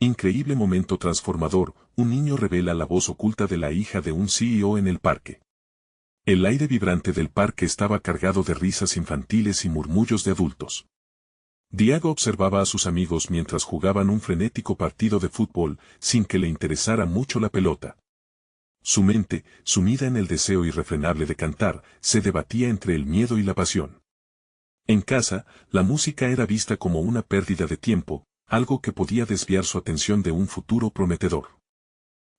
Increíble momento transformador, un niño revela la voz oculta de la hija de un CEO en el parque. El aire vibrante del parque estaba cargado de risas infantiles y murmullos de adultos. Diego observaba a sus amigos mientras jugaban un frenético partido de fútbol, sin que le interesara mucho la pelota. Su mente, sumida en el deseo irrefrenable de cantar, se debatía entre el miedo y la pasión. En casa, la música era vista como una pérdida de tiempo, algo que podía desviar su atención de un futuro prometedor.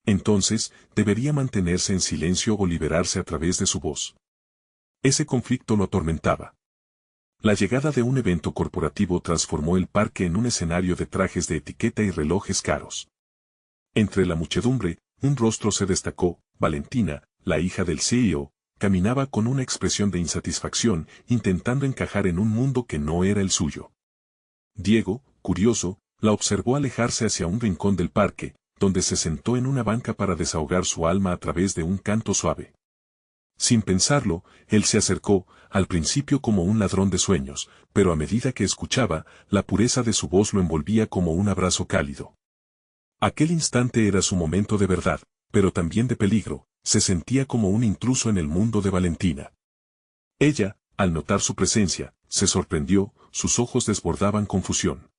Entonces, debería mantenerse en silencio o liberarse a través de su voz. Ese conflicto lo atormentaba. La llegada de un evento corporativo transformó el parque en un escenario de trajes de etiqueta y relojes caros. Entre la muchedumbre, un rostro se destacó. Valentina, la hija del CEO, caminaba con una expresión de insatisfacción, intentando encajar en un mundo que no era el suyo. Diego, curioso, la observó alejarse hacia un rincón del parque, donde se sentó en una banca para desahogar su alma a través de un canto suave. Sin pensarlo, él se acercó, al principio como un ladrón de sueños, pero a medida que escuchaba, la pureza de su voz lo envolvía como un abrazo cálido. Aquel instante era su momento de verdad, pero también de peligro, se sentía como un intruso en el mundo de Valentina. Ella, al notar su presencia, se sorprendió, sus ojos desbordaban confusión.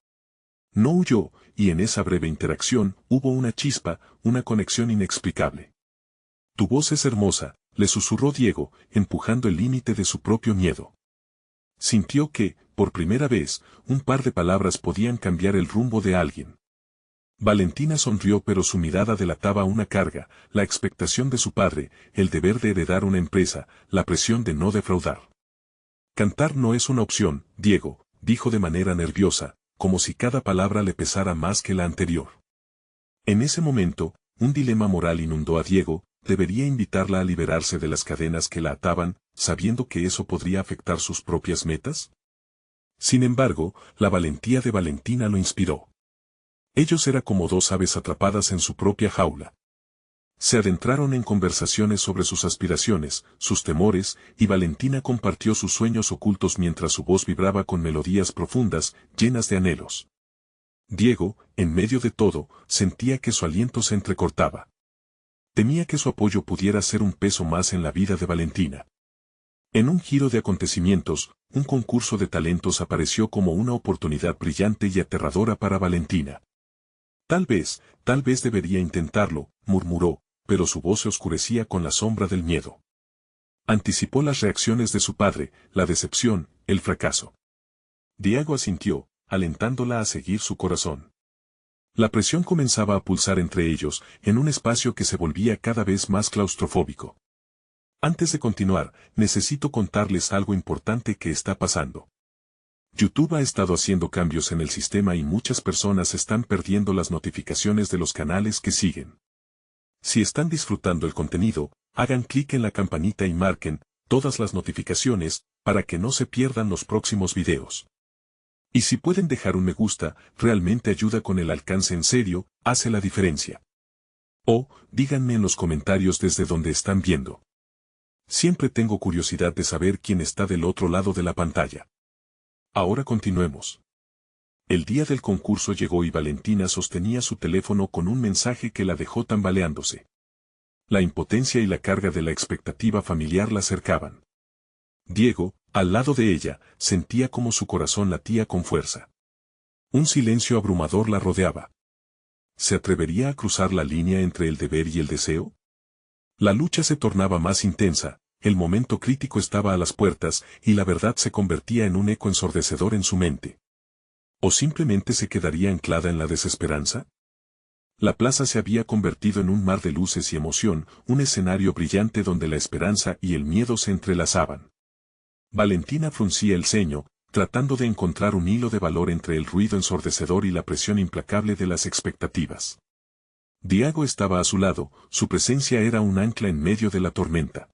No huyó, y en esa breve interacción hubo una chispa, una conexión inexplicable. Tu voz es hermosa, le susurró Diego, empujando el límite de su propio miedo. Sintió que, por primera vez, un par de palabras podían cambiar el rumbo de alguien. Valentina sonrió, pero su mirada delataba una carga, la expectación de su padre, el deber de heredar una empresa, la presión de no defraudar. Cantar no es una opción, Diego, dijo de manera nerviosa, como si cada palabra le pesara más que la anterior. En ese momento, un dilema moral inundó a Diego. ¿Debería invitarla a liberarse de las cadenas que la ataban, sabiendo que eso podría afectar sus propias metas? Sin embargo, la valentía de Valentina lo inspiró. Ellos eran como dos aves atrapadas en su propia jaula. Se adentraron en conversaciones sobre sus aspiraciones, sus temores, y Valentina compartió sus sueños ocultos mientras su voz vibraba con melodías profundas, llenas de anhelos. Diego, en medio de todo, sentía que su aliento se entrecortaba. Temía que su apoyo pudiera ser un peso más en la vida de Valentina. En un giro de acontecimientos, un concurso de talentos apareció como una oportunidad brillante y aterradora para Valentina. Tal vez debería intentarlo, murmuró, pero su voz se oscurecía con la sombra del miedo. Anticipó las reacciones de su padre, la decepción, el fracaso. Diego asintió, alentándola a seguir su corazón. La presión comenzaba a pulsar entre ellos, en un espacio que se volvía cada vez más claustrofóbico. Antes de continuar, necesito contarles algo importante que está pasando. YouTube ha estado haciendo cambios en el sistema y muchas personas están perdiendo las notificaciones de los canales que siguen. Si están disfrutando el contenido, hagan clic en la campanita y marquen todas las notificaciones, para que no se pierdan los próximos videos. Y si pueden dejar un me gusta, realmente ayuda con el alcance, en serio, hace la diferencia. O, díganme en los comentarios desde donde están viendo. Siempre tengo curiosidad de saber quién está del otro lado de la pantalla. Ahora continuemos. El día del concurso llegó y Valentina sostenía su teléfono con un mensaje que la dejó tambaleándose. La impotencia y la carga de la expectativa familiar la acercaban. Diego, al lado de ella, sentía como su corazón latía con fuerza. Un silencio abrumador la rodeaba. ¿Se atrevería a cruzar la línea entre el deber y el deseo? La lucha se tornaba más intensa, el momento crítico estaba a las puertas, y la verdad se convertía en un eco ensordecedor en su mente. ¿O simplemente se quedaría anclada en la desesperanza? La plaza se había convertido en un mar de luces y emoción, un escenario brillante donde la esperanza y el miedo se entrelazaban. Valentina fruncía el ceño, tratando de encontrar un hilo de valor entre el ruido ensordecedor y la presión implacable de las expectativas. Diego estaba a su lado, su presencia era un ancla en medio de la tormenta.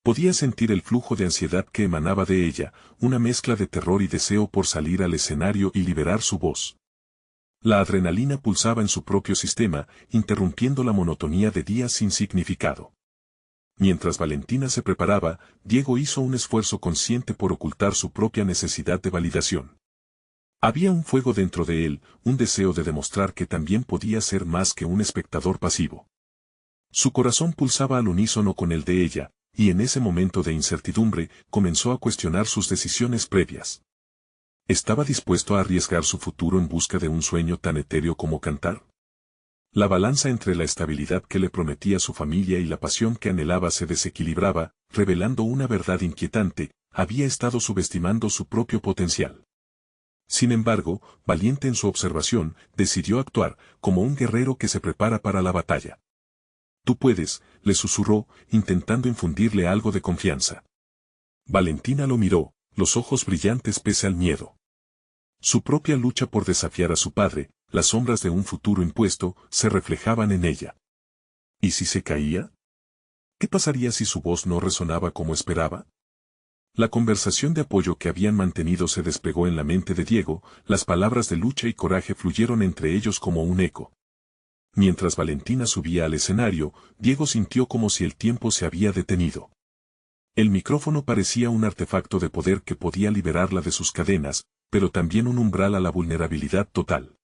Podía sentir el flujo de ansiedad que emanaba de ella, una mezcla de terror y deseo por salir al escenario y liberar su voz. La adrenalina pulsaba en su propio sistema, interrumpiendo la monotonía de días sin significado. Mientras Valentina se preparaba, Diego hizo un esfuerzo consciente por ocultar su propia necesidad de validación. Había un fuego dentro de él, un deseo de demostrar que también podía ser más que un espectador pasivo. Su corazón pulsaba al unísono con el de ella, y en ese momento de incertidumbre comenzó a cuestionar sus decisiones previas. ¿Estaba dispuesto a arriesgar su futuro en busca de un sueño tan etéreo como cantar? La balanza entre la estabilidad que le prometía su familia y la pasión que anhelaba se desequilibraba, revelando una verdad inquietante: había estado subestimando su propio potencial. Sin embargo, valiente en su observación, decidió actuar como un guerrero que se prepara para la batalla. «Tú puedes», le susurró, intentando infundirle algo de confianza. Valentina lo miró, los ojos brillantes pese al miedo. Su propia lucha por desafiar a su padre, las sombras de un futuro impuesto, se reflejaban en ella. ¿Y si se caía? ¿Qué pasaría si su voz no resonaba como esperaba? La conversación de apoyo que habían mantenido se despegó en la mente de Diego, las palabras de lucha y coraje fluyeron entre ellos como un eco. Mientras Valentina subía al escenario, Diego sintió como si el tiempo se había detenido. El micrófono parecía un artefacto de poder que podía liberarla de sus cadenas, pero también un umbral a la vulnerabilidad total.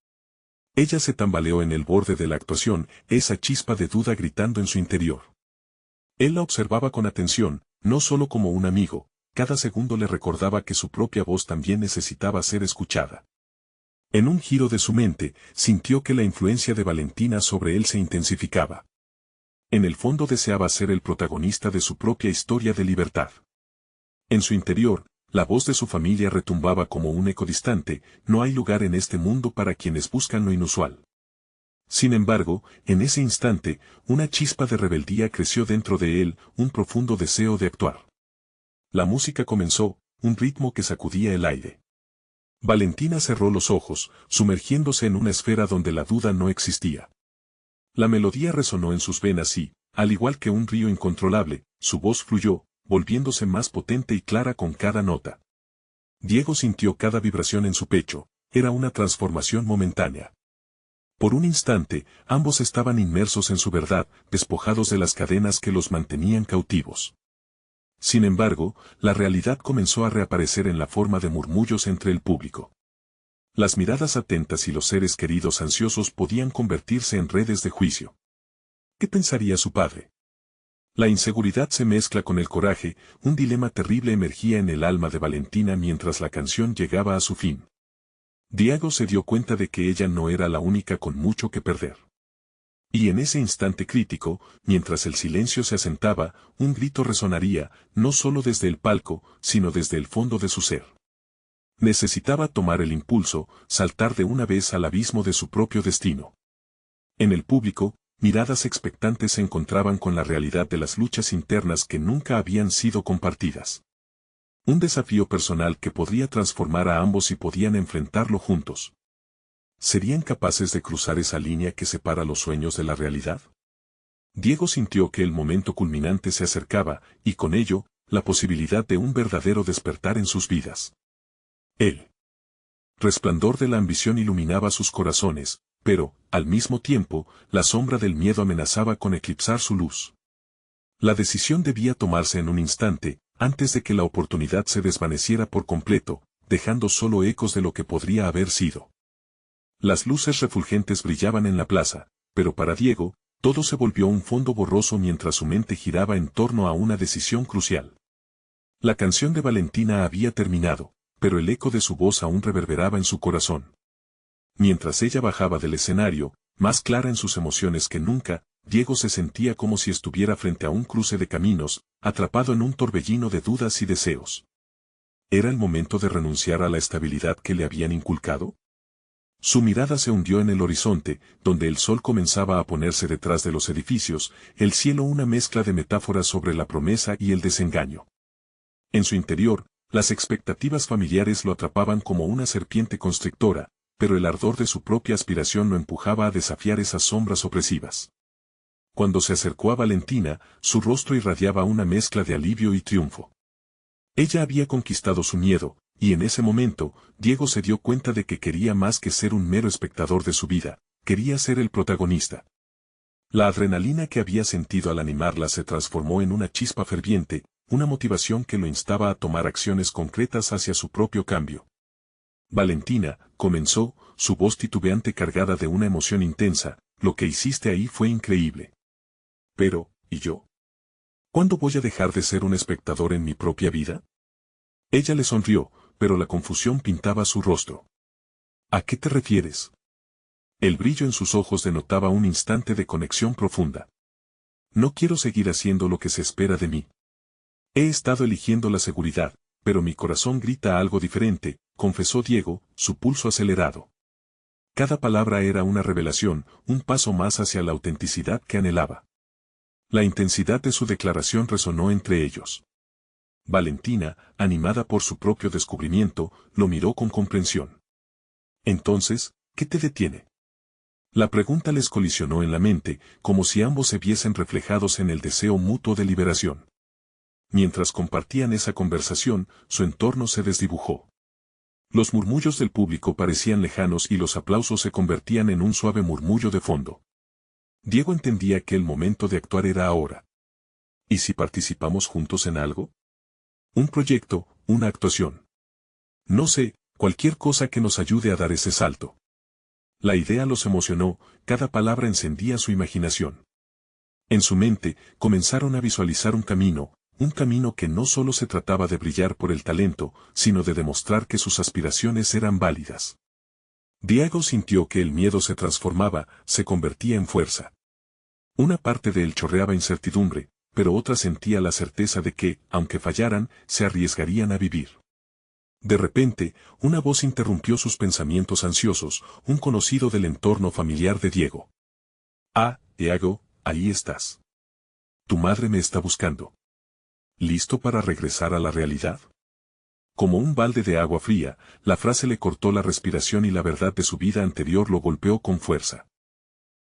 Ella se tambaleó en el borde de la actuación, esa chispa de duda gritando en su interior. Él la observaba con atención, no solo como un amigo, cada segundo le recordaba que su propia voz también necesitaba ser escuchada. En un giro de su mente, sintió que la influencia de Valentina sobre él se intensificaba. En el fondo deseaba ser el protagonista de su propia historia de libertad. En su interior, la voz de su familia retumbaba como un eco distante: no hay lugar en este mundo para quienes buscan lo inusual. Sin embargo, en ese instante, una chispa de rebeldía creció dentro de él, un profundo deseo de actuar. La música comenzó, un ritmo que sacudía el aire. Valentina cerró los ojos, sumergiéndose en una esfera donde la duda no existía. La melodía resonó en sus venas y, al igual que un río incontrolable, su voz fluyó, volviéndose más potente y clara con cada nota. Diego sintió cada vibración en su pecho, era una transformación momentánea. Por un instante, ambos estaban inmersos en su verdad, despojados de las cadenas que los mantenían cautivos. Sin embargo, la realidad comenzó a reaparecer en la forma de murmullos entre el público. Las miradas atentas y los seres queridos ansiosos podían convertirse en redes de juicio. ¿Qué pensaría su padre? La inseguridad se mezcla con el coraje, un dilema terrible emergía en el alma de Valentina mientras la canción llegaba a su fin. Diego se dio cuenta de que ella no era la única con mucho que perder. Y en ese instante crítico, mientras el silencio se asentaba, un grito resonaría, no solo desde el palco, sino desde el fondo de su ser. Necesitaba tomar el impulso, saltar de una vez al abismo de su propio destino. En el público, miradas expectantes se encontraban con la realidad de las luchas internas que nunca habían sido compartidas. Un desafío personal que podría transformar a ambos si podían enfrentarlo juntos. ¿Serían capaces de cruzar esa línea que separa los sueños de la realidad? Diego sintió que el momento culminante se acercaba, y con ello, la posibilidad de un verdadero despertar en sus vidas. El resplandor de la ambición iluminaba sus corazones, pero, al mismo tiempo, la sombra del miedo amenazaba con eclipsar su luz. La decisión debía tomarse en un instante, antes de que la oportunidad se desvaneciera por completo, dejando solo ecos de lo que podría haber sido. Las luces refulgentes brillaban en la plaza, pero para Diego, todo se volvió un fondo borroso mientras su mente giraba en torno a una decisión crucial. La canción de Valentina había terminado, pero el eco de su voz aún reverberaba en su corazón. Mientras ella bajaba del escenario, más clara en sus emociones que nunca, Diego se sentía como si estuviera frente a un cruce de caminos, atrapado en un torbellino de dudas y deseos. ¿Era el momento de renunciar a la estabilidad que le habían inculcado? Su mirada se hundió en el horizonte, donde el sol comenzaba a ponerse detrás de los edificios, el cielo una mezcla de metáforas sobre la promesa y el desengaño. En su interior, las expectativas familiares lo atrapaban como una serpiente constrictora, pero el ardor de su propia aspiración lo empujaba a desafiar esas sombras opresivas. Cuando se acercó a Valentina, su rostro irradiaba una mezcla de alivio y triunfo. Ella había conquistado su miedo, y en ese momento, Diego se dio cuenta de que quería más que ser un mero espectador de su vida, quería ser el protagonista. La adrenalina que había sentido al animarla se transformó en una chispa ferviente, una motivación que lo instaba a tomar acciones concretas hacia su propio cambio. Valentina, comenzó, su voz titubeante cargada de una emoción intensa, lo que hiciste ahí fue increíble. Pero, ¿y yo? ¿Cuándo voy a dejar de ser un espectador en mi propia vida? Ella le sonrió, pero la confusión pintaba su rostro. ¿A qué te refieres? El brillo en sus ojos denotaba un instante de conexión profunda. No quiero seguir haciendo lo que se espera de mí. He estado eligiendo la seguridad, pero mi corazón grita algo diferente, confesó Diego, su pulso acelerado. Cada palabra era una revelación, un paso más hacia la autenticidad que anhelaba. La intensidad de su declaración resonó entre ellos. Valentina, animada por su propio descubrimiento, lo miró con comprensión. Entonces, ¿qué te detiene? La pregunta les colisionó en la mente, como si ambos se viesen reflejados en el deseo mutuo de liberación. Mientras compartían esa conversación, su entorno se desdibujó. Los murmullos del público parecían lejanos y los aplausos se convertían en un suave murmullo de fondo. Diego entendía que el momento de actuar era ahora. ¿Y si participamos juntos en algo? Un proyecto, una actuación. No sé, cualquier cosa que nos ayude a dar ese salto. La idea los emocionó, cada palabra encendía su imaginación. En su mente, comenzaron a visualizar un camino que no solo se trataba de brillar por el talento, sino de demostrar que sus aspiraciones eran válidas. Diego sintió que el miedo se transformaba, se convertía en fuerza. Una parte de él chorreaba incertidumbre, pero otra sentía la certeza de que, aunque fallaran, se arriesgarían a vivir. De repente, una voz interrumpió sus pensamientos ansiosos, un conocido del entorno familiar de Diego. Ah, Diego, ahí estás. Tu madre me está buscando. ¿Listo para regresar a la realidad? Como un balde de agua fría, la frase le cortó la respiración y la verdad de su vida anterior lo golpeó con fuerza.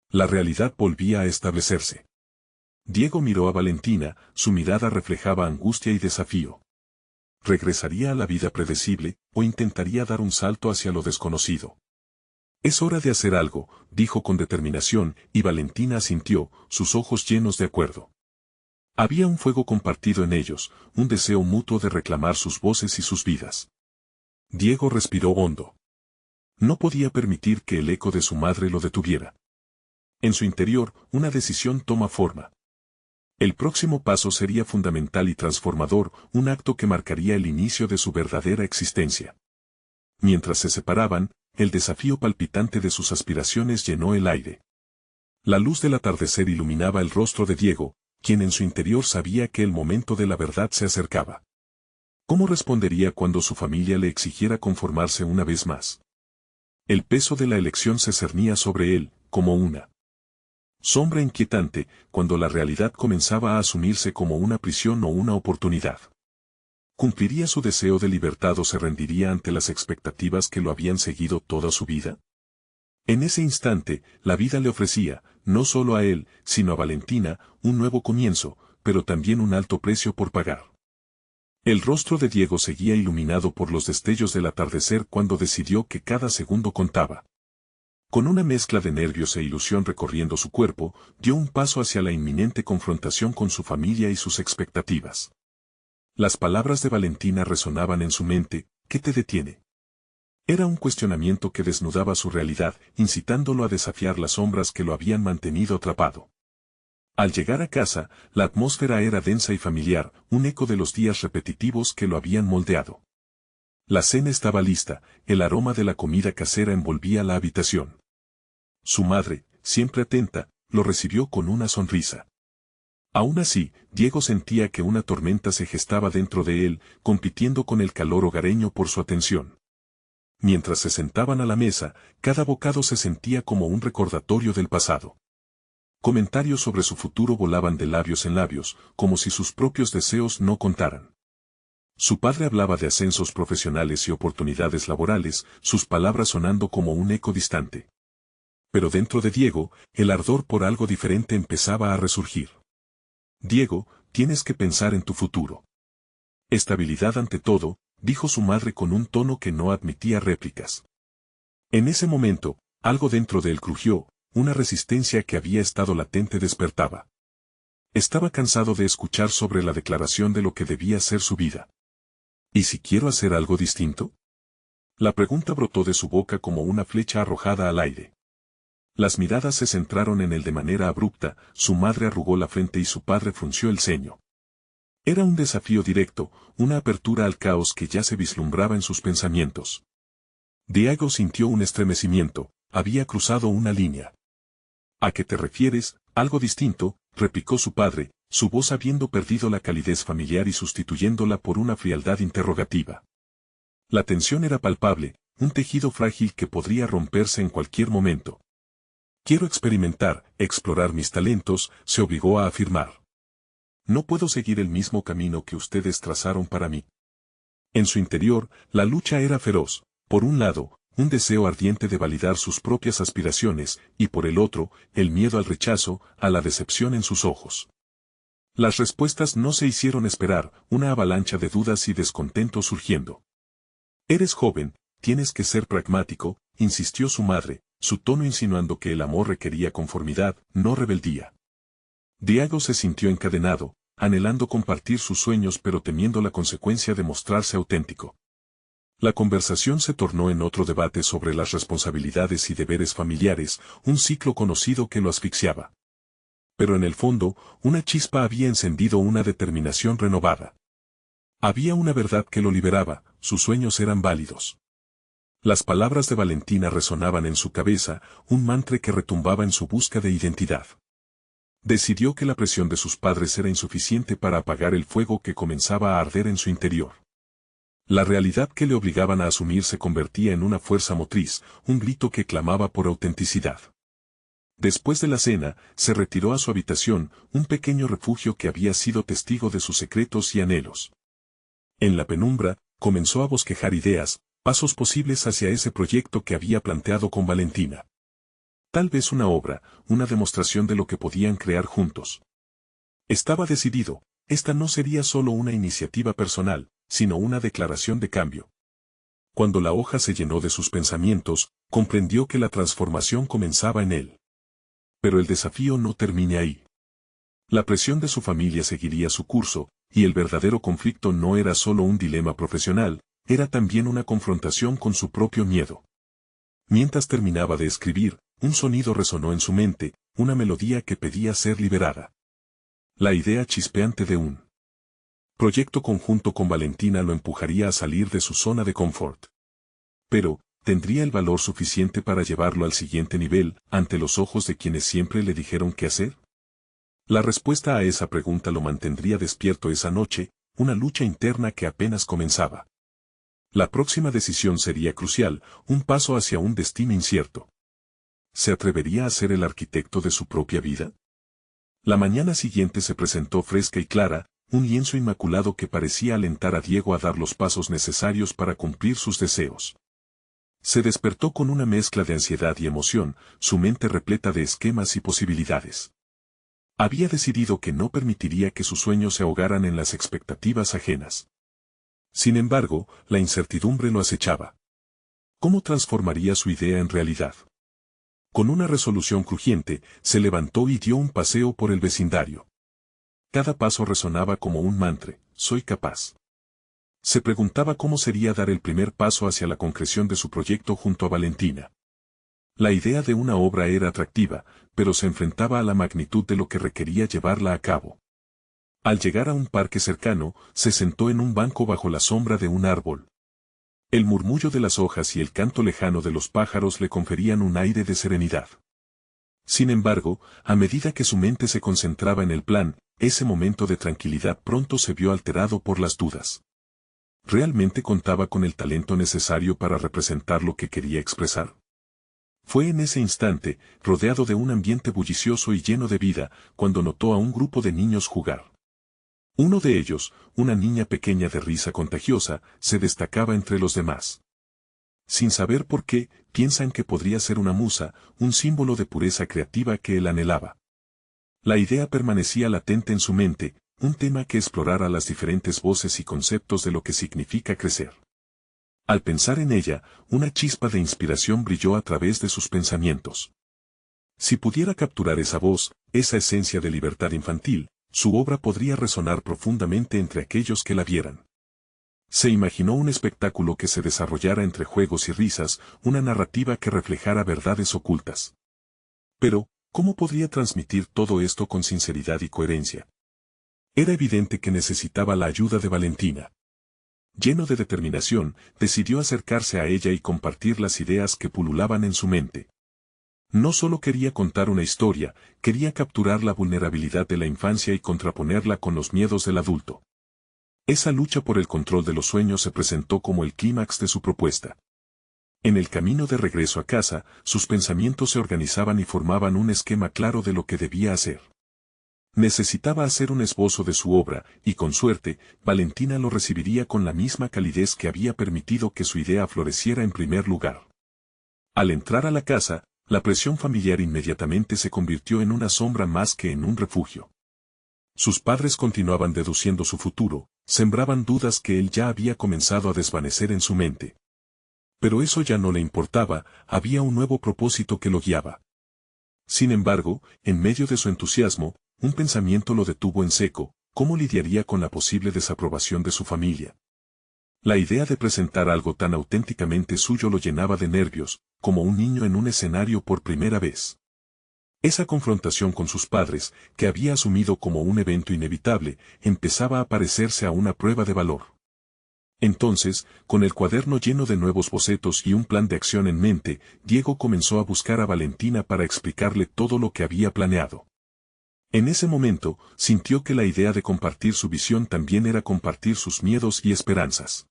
La realidad volvía a establecerse. Diego miró a Valentina, su mirada reflejaba angustia y desafío. ¿Regresaría a la vida predecible, o intentaría dar un salto hacia lo desconocido? Es hora de hacer algo, dijo con determinación, y Valentina asintió, sus ojos llenos de acuerdo. Había un fuego compartido en ellos, un deseo mutuo de reclamar sus voces y sus vidas. Diego respiró hondo. No podía permitir que el eco de su madre lo detuviera. En su interior, una decisión toma forma. El próximo paso sería fundamental y transformador, un acto que marcaría el inicio de su verdadera existencia. Mientras se separaban, el desafío palpitante de sus aspiraciones llenó el aire. La luz del atardecer iluminaba el rostro de Diego, quien en su interior sabía que el momento de la verdad se acercaba. ¿Cómo respondería cuando su familia le exigiera conformarse una vez más? El peso de la elección se cernía sobre él, como una sombra inquietante, cuando la realidad comenzaba a asumirse como una prisión o una oportunidad. ¿Cumpliría su deseo de libertad o se rendiría ante las expectativas que lo habían seguido toda su vida? En ese instante, la vida le ofrecía, no solo a él, sino a Valentina, un nuevo comienzo, pero también un alto precio por pagar. El rostro de Diego seguía iluminado por los destellos del atardecer cuando decidió que cada segundo contaba. Con una mezcla de nervios e ilusión recorriendo su cuerpo, dio un paso hacia la inminente confrontación con su familia y sus expectativas. Las palabras de Valentina resonaban en su mente, ¿qué te detiene? Era un cuestionamiento que desnudaba su realidad, incitándolo a desafiar las sombras que lo habían mantenido atrapado. Al llegar a casa, la atmósfera era densa y familiar, un eco de los días repetitivos que lo habían moldeado. La cena estaba lista, el aroma de la comida casera envolvía la habitación. Su madre, siempre atenta, lo recibió con una sonrisa. Aún así, Diego sentía que una tormenta se gestaba dentro de él, compitiendo con el calor hogareño por su atención. Mientras se sentaban a la mesa, cada bocado se sentía como un recordatorio del pasado. Comentarios sobre su futuro volaban de labios en labios, como si sus propios deseos no contaran. Su padre hablaba de ascensos profesionales y oportunidades laborales, sus palabras sonando como un eco distante. Pero dentro de Diego, el ardor por algo diferente empezaba a resurgir. Diego, tienes que pensar en tu futuro. Estabilidad ante todo, dijo su madre con un tono que no admitía réplicas. En ese momento, algo dentro de él crujió, una resistencia que había estado latente despertaba. Estaba cansado de escuchar sobre la declaración de lo que debía ser su vida. ¿Y si quiero hacer algo distinto? La pregunta brotó de su boca como una flecha arrojada al aire. Las miradas se centraron en él de manera abrupta, su madre arrugó la frente y su padre frunció el ceño. Era un desafío directo, una apertura al caos que ya se vislumbraba en sus pensamientos. Diego sintió un estremecimiento, había cruzado una línea. ¿A qué te refieres? Algo distinto, replicó su padre, su voz habiendo perdido la calidez familiar y sustituyéndola por una frialdad interrogativa. La tensión era palpable, un tejido frágil que podría romperse en cualquier momento. Quiero experimentar, explorar mis talentos, se obligó a afirmar. No puedo seguir el mismo camino que ustedes trazaron para mí. En su interior, la lucha era feroz, por un lado, un deseo ardiente de validar sus propias aspiraciones, y por el otro, el miedo al rechazo, a la decepción en sus ojos. Las respuestas no se hicieron esperar, una avalancha de dudas y descontento surgiendo. Eres joven, tienes que ser pragmático, insistió su madre, su tono insinuando que el amor requería conformidad, no rebeldía. Diego se sintió encadenado, anhelando compartir sus sueños pero temiendo la consecuencia de mostrarse auténtico. La conversación se tornó en otro debate sobre las responsabilidades y deberes familiares, un ciclo conocido que lo asfixiaba. Pero en el fondo, una chispa había encendido una determinación renovada. Había una verdad que lo liberaba, sus sueños eran válidos. Las palabras de Valentina resonaban en su cabeza, un mantra que retumbaba en su busca de identidad. Decidió que la presión de sus padres era insuficiente para apagar el fuego que comenzaba a arder en su interior. La realidad que le obligaban a asumir se convertía en una fuerza motriz, un grito que clamaba por autenticidad. Después de la cena, se retiró a su habitación, un pequeño refugio que había sido testigo de sus secretos y anhelos. En la penumbra, comenzó a bosquejar ideas, pasos posibles hacia ese proyecto que había planteado con Valentina. Tal vez una obra, una demostración de lo que podían crear juntos. Estaba decidido, esta no sería solo una iniciativa personal, sino una declaración de cambio. Cuando la hoja se llenó de sus pensamientos, comprendió que la transformación comenzaba en él. Pero el desafío no termina ahí. La presión de su familia seguiría su curso, y el verdadero conflicto no era solo un dilema profesional, era también una confrontación con su propio miedo. Mientras terminaba de escribir, un sonido resonó en su mente, una melodía que pedía ser liberada. La idea chispeante de un proyecto conjunto con Valentina lo empujaría a salir de su zona de confort. Pero, ¿tendría el valor suficiente para llevarlo al siguiente nivel, ante los ojos de quienes siempre le dijeron qué hacer? La respuesta a esa pregunta lo mantendría despierto esa noche, una lucha interna que apenas comenzaba. La próxima decisión sería crucial, un paso hacia un destino incierto. ¿Se atrevería a ser el arquitecto de su propia vida? La mañana siguiente se presentó fresca y clara, un lienzo inmaculado que parecía alentar a Diego a dar los pasos necesarios para cumplir sus deseos. Se despertó con una mezcla de ansiedad y emoción, su mente repleta de esquemas y posibilidades. Había decidido que no permitiría que sus sueños se ahogaran en las expectativas ajenas. Sin embargo, la incertidumbre lo acechaba. ¿Cómo transformaría su idea en realidad? Con una resolución crujiente, se levantó y dio un paseo por el vecindario. Cada paso resonaba como un mantra, soy capaz. Se preguntaba cómo sería dar el primer paso hacia la concreción de su proyecto junto a Valentina. La idea de una obra era atractiva, pero se enfrentaba a la magnitud de lo que requería llevarla a cabo. Al llegar a un parque cercano, se sentó en un banco bajo la sombra de un árbol. El murmullo de las hojas y el canto lejano de los pájaros le conferían un aire de serenidad. Sin embargo, a medida que su mente se concentraba en el plan, ese momento de tranquilidad pronto se vio alterado por las dudas. ¿Realmente contaba con el talento necesario para representar lo que quería expresar? Fue en ese instante, rodeado de un ambiente bullicioso y lleno de vida, cuando notó a un grupo de niños jugar. Uno de ellos, una niña pequeña de risa contagiosa, se destacaba entre los demás. Sin saber por qué, piensan que podría ser una musa, un símbolo de pureza creativa que él anhelaba. La idea permanecía latente en su mente, un tema que explorara las diferentes voces y conceptos de lo que significa crecer. Al pensar en ella, una chispa de inspiración brilló a través de sus pensamientos. Si pudiera capturar esa voz, esa esencia de libertad infantil, su obra podría resonar profundamente entre aquellos que la vieran. Se imaginó un espectáculo que se desarrollara entre juegos y risas, una narrativa que reflejara verdades ocultas. Pero, ¿cómo podría transmitir todo esto con sinceridad y coherencia? Era evidente que necesitaba la ayuda de Valentina. Lleno de determinación, decidió acercarse a ella y compartir las ideas que pululaban en su mente. No solo quería contar una historia, quería capturar la vulnerabilidad de la infancia y contraponerla con los miedos del adulto. Esa lucha por el control de los sueños se presentó como el clímax de su propuesta. En el camino de regreso a casa, sus pensamientos se organizaban y formaban un esquema claro de lo que debía hacer. Necesitaba hacer un esbozo de su obra, y con suerte, Valentina lo recibiría con la misma calidez que había permitido que su idea floreciera en primer lugar. Al entrar a la casa, la presión familiar inmediatamente se convirtió en una sombra más que en un refugio. Sus padres continuaban deduciendo su futuro, sembraban dudas que él ya había comenzado a desvanecer en su mente. Pero eso ya no le importaba, había un nuevo propósito que lo guiaba. Sin embargo, en medio de su entusiasmo, un pensamiento lo detuvo en seco: ¿cómo lidiaría con la posible desaprobación de su familia? La idea de presentar algo tan auténticamente suyo lo llenaba de nervios, como un niño en un escenario por primera vez. Esa confrontación con sus padres, que había asumido como un evento inevitable, empezaba a parecerse a una prueba de valor. Entonces, con el cuaderno lleno de nuevos bocetos y un plan de acción en mente, Diego comenzó a buscar a Valentina para explicarle todo lo que había planeado. En ese momento, sintió que la idea de compartir su visión también era compartir sus miedos y esperanzas.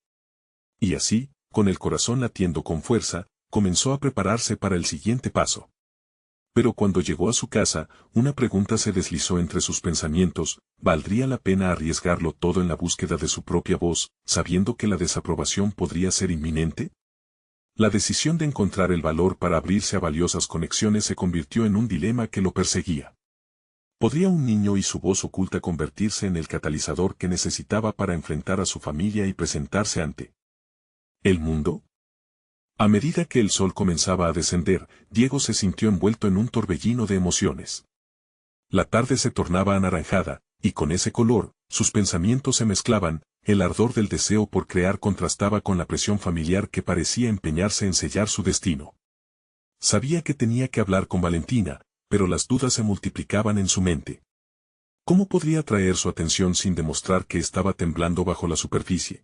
Y así, con el corazón latiendo con fuerza, comenzó a prepararse para el siguiente paso. Pero cuando llegó a su casa, una pregunta se deslizó entre sus pensamientos: ¿valdría la pena arriesgarlo todo en la búsqueda de su propia voz, sabiendo que la desaprobación podría ser inminente? La decisión de encontrar el valor para abrirse a valiosas conexiones se convirtió en un dilema que lo perseguía. ¿Podría un niño y su voz oculta convertirse en el catalizador que necesitaba para enfrentar a su familia y presentarse ante el mundo? A medida que el sol comenzaba a descender, Diego se sintió envuelto en un torbellino de emociones. La tarde se tornaba anaranjada, y con ese color, sus pensamientos se mezclaban: el ardor del deseo por crear contrastaba con la presión familiar que parecía empeñarse en sellar su destino. Sabía que tenía que hablar con Valentina, pero las dudas se multiplicaban en su mente. ¿Cómo podría atraer su atención sin demostrar que estaba temblando bajo la superficie?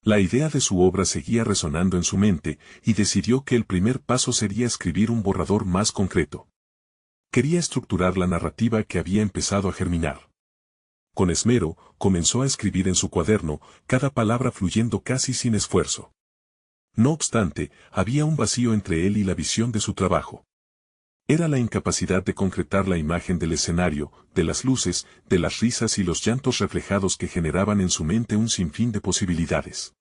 La idea de su obra seguía resonando en su mente, y decidió que el primer paso sería escribir un borrador más concreto. Quería estructurar la narrativa que había empezado a germinar. Con esmero, comenzó a escribir en su cuaderno, cada palabra fluyendo casi sin esfuerzo. No obstante, había un vacío entre él y la visión de su trabajo. Era la incapacidad de concretar la imagen del escenario, de las luces, de las risas y los llantos reflejados que generaban en su mente un sinfín de posibilidades.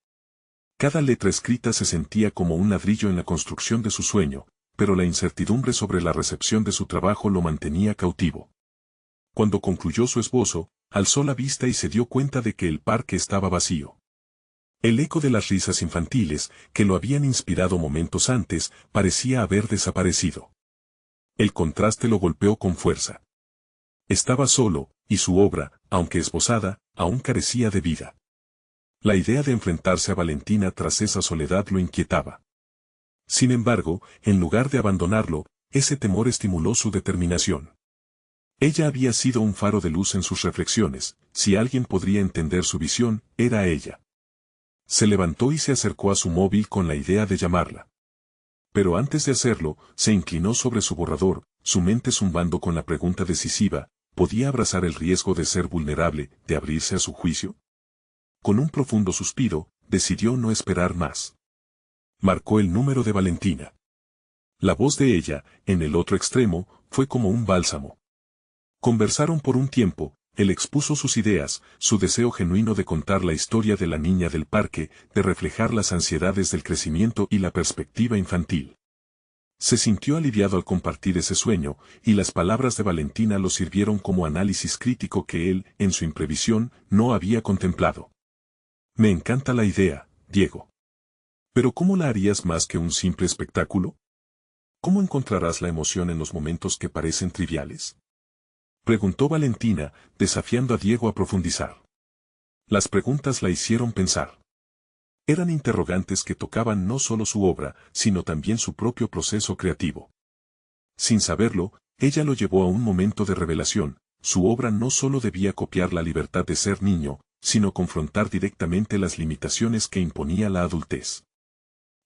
Cada letra escrita se sentía como un ladrillo en la construcción de su sueño, pero la incertidumbre sobre la recepción de su trabajo lo mantenía cautivo. Cuando concluyó su esbozo, alzó la vista y se dio cuenta de que el parque estaba vacío. El eco de las risas infantiles, que lo habían inspirado momentos antes, parecía haber desaparecido. El contraste lo golpeó con fuerza. Estaba solo, y su obra, aunque esbozada, aún carecía de vida. La idea de enfrentarse a Valentina tras esa soledad lo inquietaba. Sin embargo, en lugar de abandonarlo, ese temor estimuló su determinación. Ella había sido un faro de luz en sus reflexiones: si alguien podría entender su visión, era ella. Se levantó y se acercó a su móvil con la idea de llamarla. Pero antes de hacerlo, se inclinó sobre su borrador, su mente zumbando con la pregunta decisiva: ¿podía abrazar el riesgo de ser vulnerable, de abrirse a su juicio? Con un profundo suspiro, decidió no esperar más. Marcó el número de Valentina. La voz de ella, en el otro extremo, fue como un bálsamo. Conversaron por un tiempo. Él expuso sus ideas, su deseo genuino de contar la historia de la niña del parque, de reflejar las ansiedades del crecimiento y la perspectiva infantil. Se sintió aliviado al compartir ese sueño, y las palabras de Valentina lo sirvieron como análisis crítico que él, en su imprevisión, no había contemplado. Me encanta la idea, Diego. Pero ¿cómo la harías más que un simple espectáculo? ¿Cómo encontrarás la emoción en los momentos que parecen triviales? Preguntó Valentina, desafiando a Diego a profundizar. Las preguntas la hicieron pensar. Eran interrogantes que tocaban no solo su obra, sino también su propio proceso creativo. Sin saberlo, ella lo llevó a un momento de revelación. Su obra no solo debía copiar la libertad de ser niño, sino confrontar directamente las limitaciones que imponía la adultez.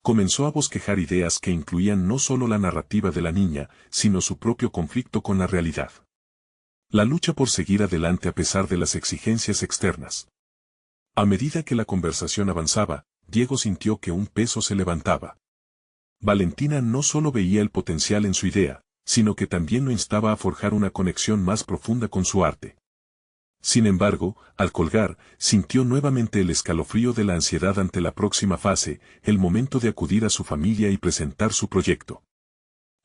Comenzó a bosquejar ideas que incluían no solo la narrativa de la niña, sino su propio conflicto con la realidad. La lucha por seguir adelante a pesar de las exigencias externas. A medida que la conversación avanzaba, Diego sintió que un peso se levantaba. Valentina no solo veía el potencial en su idea, sino que también lo instaba a forjar una conexión más profunda con su arte. Sin embargo, al colgar, sintió nuevamente el escalofrío de la ansiedad ante la próxima fase, el momento de acudir a su familia y presentar su proyecto.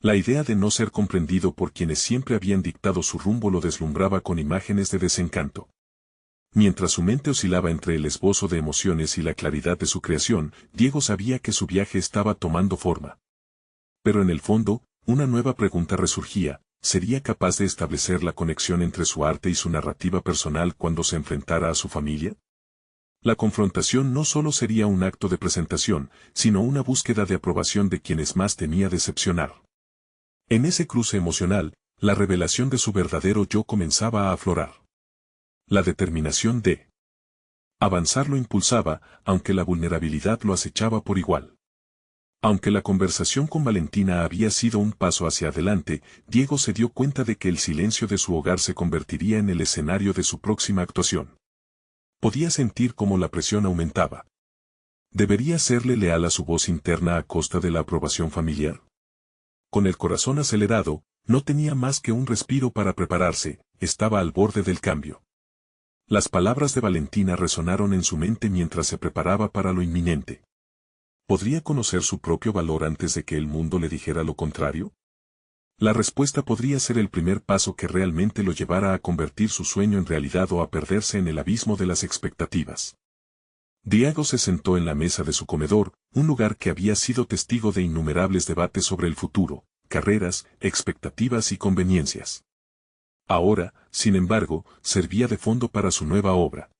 La idea de no ser comprendido por quienes siempre habían dictado su rumbo lo deslumbraba con imágenes de desencanto. Mientras su mente oscilaba entre el esbozo de emociones y la claridad de su creación, Diego sabía que su viaje estaba tomando forma. Pero en el fondo, una nueva pregunta resurgía: ¿sería capaz de establecer la conexión entre su arte y su narrativa personal cuando se enfrentara a su familia? La confrontación no solo sería un acto de presentación, sino una búsqueda de aprobación de quienes más temía decepcionar. En ese cruce emocional, la revelación de su verdadero yo comenzaba a aflorar. La determinación de avanzar lo impulsaba, aunque la vulnerabilidad lo acechaba por igual. Aunque la conversación con Valentina había sido un paso hacia adelante, Diego se dio cuenta de que el silencio de su hogar se convertiría en el escenario de su próxima actuación. Podía sentir cómo la presión aumentaba. ¿Debería serle leal a su voz interna a costa de la aprobación familiar? Con el corazón acelerado, no tenía más que un respiro para prepararse, estaba al borde del cambio. Las palabras de Valentina resonaron en su mente mientras se preparaba para lo inminente. ¿Podría conocer su propio valor antes de que el mundo le dijera lo contrario? La respuesta podría ser el primer paso que realmente lo llevara a convertir su sueño en realidad o a perderse en el abismo de las expectativas. Diego se sentó en la mesa de su comedor, un lugar que había sido testigo de innumerables debates sobre el futuro, carreras, expectativas y conveniencias. Ahora, sin embargo, servía de fondo para su nueva obra.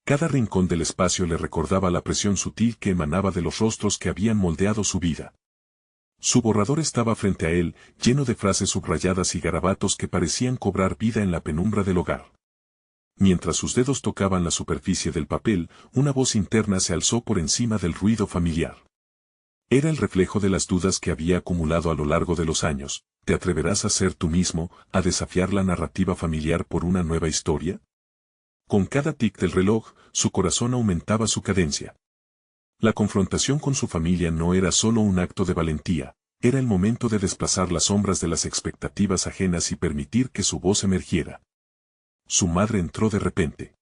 Cada rincón del espacio le recordaba la presión sutil que emanaba de los rostros que habían moldeado su vida. Su borrador estaba frente a él, lleno de frases subrayadas y garabatos que parecían cobrar vida en la penumbra del hogar. Mientras sus dedos tocaban la superficie del papel, una voz interna se alzó por encima del ruido familiar. Era el reflejo de las dudas que había acumulado a lo largo de los años. ¿Te atreverás a ser tú mismo, a desafiar la narrativa familiar por una nueva historia? Con cada tic del reloj, su corazón aumentaba su cadencia. La confrontación con su familia no era solo un acto de valentía, era el momento de desplazar las sombras de las expectativas ajenas y permitir que su voz emergiera. Su madre entró de repente.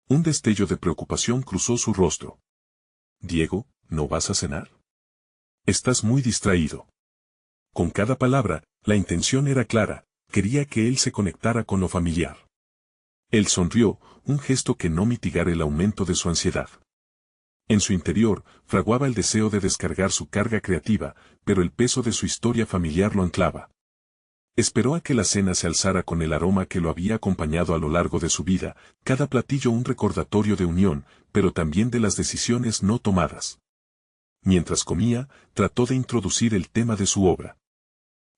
Un destello de preocupación cruzó su rostro. Diego, ¿no vas a cenar? Estás muy distraído. Con cada palabra, la intención era clara, quería que él se conectara con lo familiar. Él sonrió, un gesto que no mitigara el aumento de su ansiedad. En su interior, fraguaba el deseo de descargar su carga creativa, pero el peso de su historia familiar lo anclaba. Esperó a que la cena se alzara con el aroma que lo había acompañado a lo largo de su vida, cada platillo un recordatorio de unión, pero también de las decisiones no tomadas. Mientras comía, trató de introducir el tema de su obra.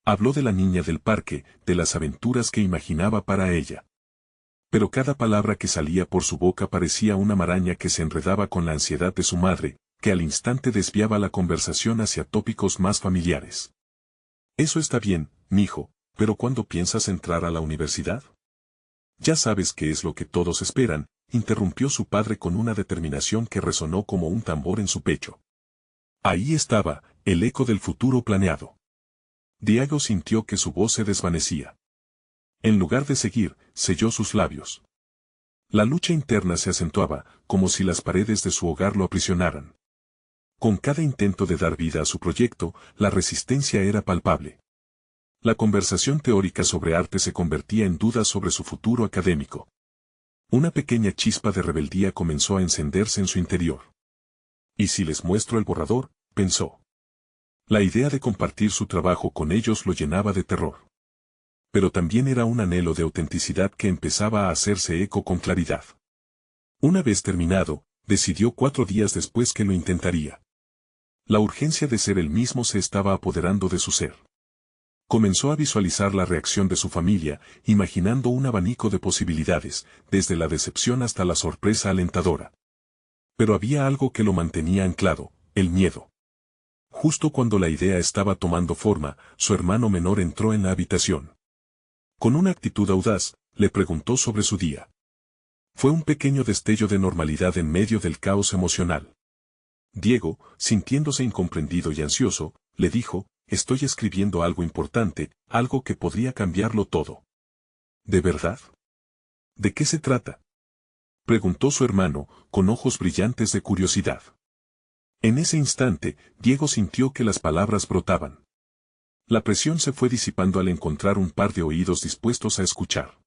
Habló de la niña del parque, de las aventuras que imaginaba para ella. Pero cada palabra que salía por su boca parecía una maraña que se enredaba con la ansiedad de su madre, que al instante desviaba la conversación hacia tópicos más familiares. Eso está bien, mijo, pero ¿cuándo piensas entrar a la universidad? Ya sabes qué es lo que todos esperan, interrumpió su padre con una determinación que resonó como un tambor en su pecho. Ahí estaba, el eco del futuro planeado. Diego sintió que su voz se desvanecía. En lugar de seguir, selló sus labios. La lucha interna se acentuaba, como si las paredes de su hogar lo aprisionaran. Con cada intento de dar vida a su proyecto, la resistencia era palpable. La conversación teórica sobre arte se convertía en dudas sobre su futuro académico. Una pequeña chispa de rebeldía comenzó a encenderse en su interior. ¿Y si les muestro el borrador?, pensó. La idea de compartir su trabajo con ellos lo llenaba de terror. Pero también era un anhelo de autenticidad que empezaba a hacerse eco con claridad. Una vez terminado, Decidió 4 días después que lo intentaría. La urgencia de ser él mismo se estaba apoderando de su ser. Comenzó a visualizar la reacción de su familia, imaginando un abanico de posibilidades, desde la decepción hasta la sorpresa alentadora. Pero había algo que lo mantenía anclado, el miedo. Justo cuando la idea estaba tomando forma, su hermano menor entró en la habitación. Con una actitud audaz, le preguntó sobre su día. Fue un pequeño destello de normalidad en medio del caos emocional. Diego, sintiéndose incomprendido y ansioso, le dijo: «Estoy escribiendo algo importante, algo que podría cambiarlo todo». «¿De verdad? ¿De qué se trata?», preguntó su hermano, con ojos brillantes de curiosidad. En ese instante, Diego sintió que las palabras brotaban. La presión se fue disipando al encontrar un par de oídos dispuestos a escuchar.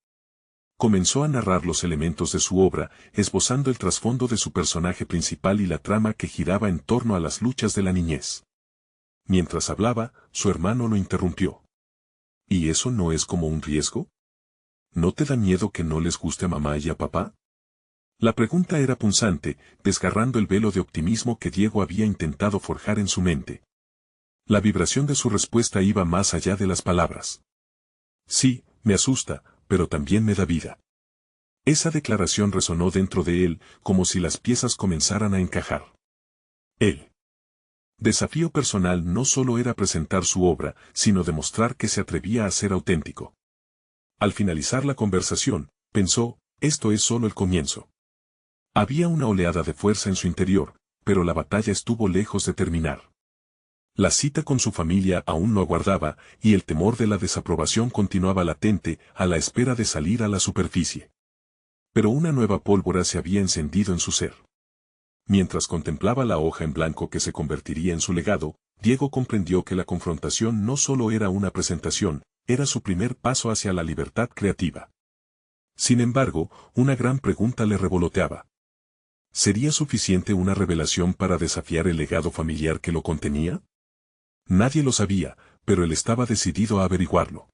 Comenzó a narrar los elementos de su obra, esbozando el trasfondo de su personaje principal y la trama que giraba en torno a las luchas de la niñez. Mientras hablaba, su hermano lo interrumpió. ¿Y eso no es como un riesgo? ¿No te da miedo que no les guste a mamá y a papá? La pregunta era punzante, desgarrando el velo de optimismo que Diego había intentado forjar en su mente. La vibración de su respuesta iba más allá de las palabras. «Sí, me asusta, pero también me da vida». Esa declaración resonó dentro de él, como si las piezas comenzaran a encajar. El desafío personal no solo era presentar su obra, sino demostrar que se atrevía a ser auténtico. Al finalizar la conversación, pensó: esto es solo el comienzo. Había una oleada de fuerza en su interior, pero la batalla estuvo lejos de terminar. La cita con su familia aún lo aguardaba, y el temor de la desaprobación continuaba latente, a la espera de salir a la superficie. Pero una nueva pólvora se había encendido en su ser. Mientras contemplaba la hoja en blanco que se convertiría en su legado, Diego comprendió que la confrontación no solo era una presentación, era su primer paso hacia la libertad creativa. Sin embargo, una gran pregunta le revoloteaba. ¿Sería suficiente una revelación para desafiar el legado familiar que lo contenía? Nadie lo sabía, pero él estaba decidido a averiguarlo.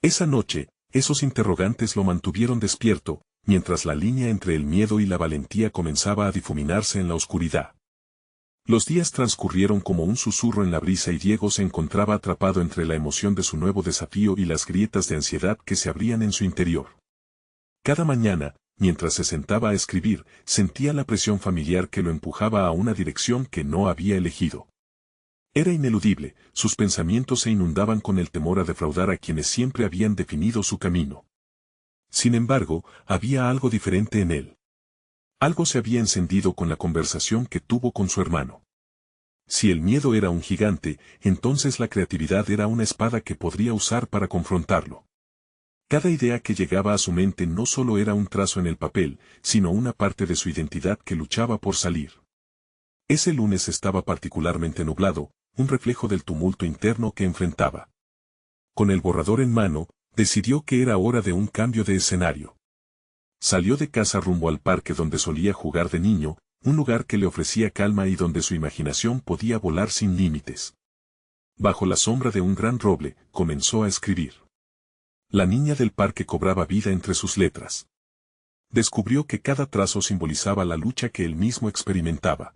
Esa noche, esos interrogantes lo mantuvieron despierto, mientras la línea entre el miedo y la valentía comenzaba a difuminarse en la oscuridad. Los días transcurrieron como un susurro en la brisa y Diego se encontraba atrapado entre la emoción de su nuevo desafío y las grietas de ansiedad que se abrían en su interior. Cada mañana, mientras se sentaba a escribir, sentía la presión familiar que lo empujaba a una dirección que no había elegido. Era ineludible, sus pensamientos se inundaban con el temor a defraudar a quienes siempre habían definido su camino. Sin embargo, había algo diferente en él. Algo se había encendido con la conversación que tuvo con su hermano. Si el miedo era un gigante, entonces la creatividad era una espada que podría usar para confrontarlo. Cada idea que llegaba a su mente no solo era un trazo en el papel, sino una parte de su identidad que luchaba por salir. Ese lunes estaba particularmente nublado, un reflejo del tumulto interno que enfrentaba. Con el borrador en mano, decidió que era hora de un cambio de escenario. Salió de casa rumbo al parque donde solía jugar de niño, un lugar que le ofrecía calma y donde su imaginación podía volar sin límites. Bajo la sombra de un gran roble, comenzó a escribir. La niña del parque cobraba vida entre sus letras. Descubrió que cada trazo simbolizaba la lucha que él mismo experimentaba.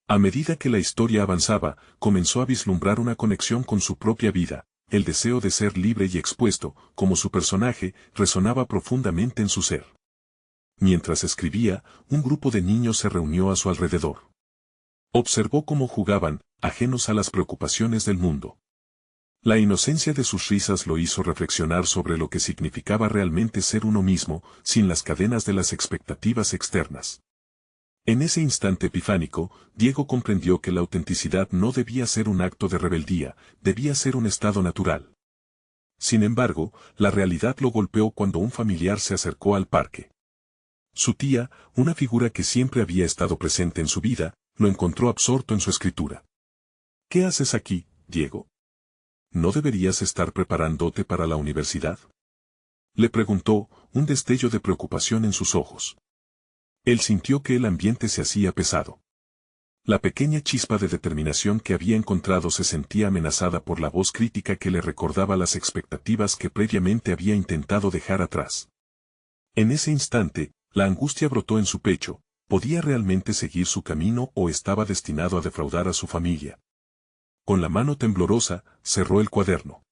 A medida que la historia avanzaba, comenzó a vislumbrar una conexión con su propia vida, el deseo de ser libre y expuesto, como su personaje, resonaba profundamente en su ser. Mientras escribía, un grupo de niños se reunió a su alrededor. Observó cómo jugaban, ajenos a las preocupaciones del mundo. La inocencia de sus risas lo hizo reflexionar sobre lo que significaba realmente ser uno mismo, sin las cadenas de las expectativas externas. En ese instante epifánico, Diego comprendió que la autenticidad no debía ser un acto de rebeldía, debía ser un estado natural. Sin embargo, la realidad lo golpeó cuando un familiar se acercó al parque. Su tía, una figura que siempre había estado presente en su vida, lo encontró absorto en su escritura. ¿Qué haces aquí, Diego? ¿No deberías estar preparándote para la universidad?, le preguntó, un destello de preocupación en sus ojos. Él sintió que el ambiente se hacía pesado. La pequeña chispa de determinación que había encontrado se sentía amenazada por la voz crítica que le recordaba las expectativas que previamente había intentado dejar atrás. En ese instante, la angustia brotó en su pecho, ¿podía realmente seguir su camino o estaba destinado a defraudar a su familia? Con la mano temblorosa, cerró el cuaderno.